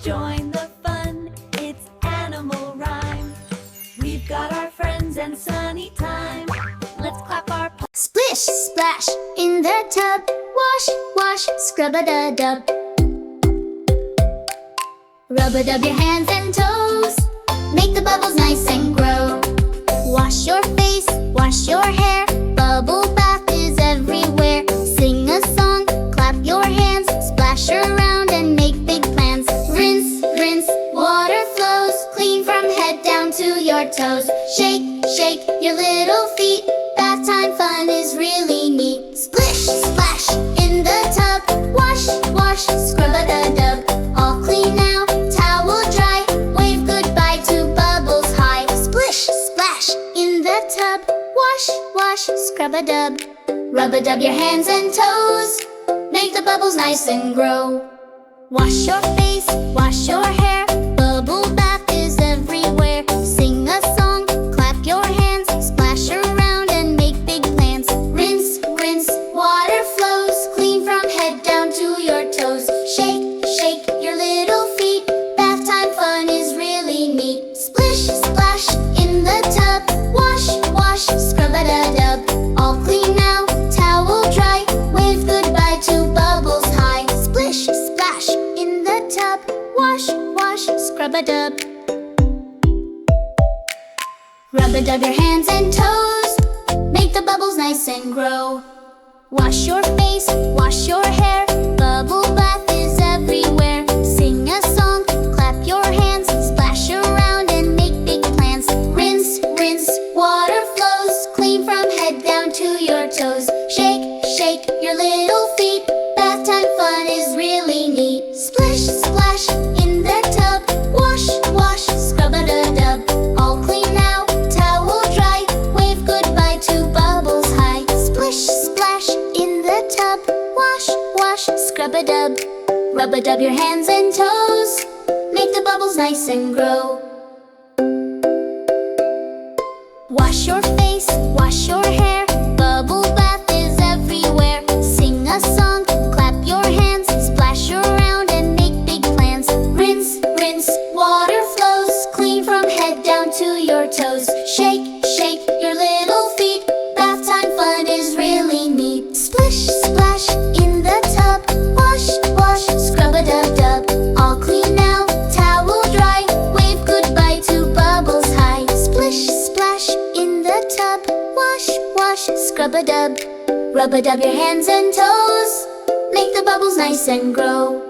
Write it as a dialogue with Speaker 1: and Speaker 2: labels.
Speaker 1: join the fun, it's animal rhyme. We've got our friends and sunny time. Let's clap our paws.
Speaker 2: Splish, splash, in the tub. Wash, wash, scrub-a-dub-dub. Rub-a-dub your hands and toes. Make the bubbles nice and grow. Wash your face, wash your hair. Bubble bath is everywhere. Sing a song, clap your hands. Splash around and make big plans. Rinse, rinse, water flows. Clean from head down to your toes. Shake, shake your little feet. Bath time fun is really neat. Splish, splash, in the tub. Wash, wash, scrub-a-dub-dub. All clean now, towel dry. Wave goodbye to bubbles high. Splish, splash, in the tub. Wash, wash, scrub-a-dub. Rub-a-dub your hands and toes. Make the bubbles nice and grow. Wash your face, wash your hair. Bubble bath is everywhere. Sing a song, clap your hands. Splash around and make big plans. Rinse, rinse, water flows. Clean from head down to your toes. Shake, shake your little feet. Bath time fun is really neat. Splish, splash, in the tub. Wash, wash, scrub-a-dub-dub. All clean now, towel dry. Wave goodbye to bubbles high. Splish, splash, in the tub. Wash, wash, scrub-a-dub. Rub-a-dub your hands and toes. Make the bubbles nice and grow. Wash your face, wash your hair. Bubble bath is everywhere. Sing a song, clap your hands. Splash around and make big plans. Rinse, rinse, water flows. Clean from head down to your toes. Shake, shake your little feet. Bath time fun is really neat. Splish, splash, in the tub. Wash, wash, scrub-a-dub-dub. All clean now, towel dry. Wave goodbye to bubbles high. Splish, splash, in the tub. Wash, wash, scrub-a-dub. Rub-a-dub your hands and toes. Make the bubbles nice and grow. Wash your face, wash your hair. Bubble bath is everywhere. Sing a song, clap your hands. Splash around and make big plans. Rinse, rinse, water flows. Clean from head down to your toes. Shake, shake your little feet. Bath time fun is really neat. Splish, splash, in the tub. Wash, wash, scrub-a-dub-dub. All clean now, towel dry. Wave goodbye to bubbles high. Splish, splash, in the tub. Wash, wash, scrub-a-dub. Rub-a-dub your hands and toes. Make the bubbles nice and grow.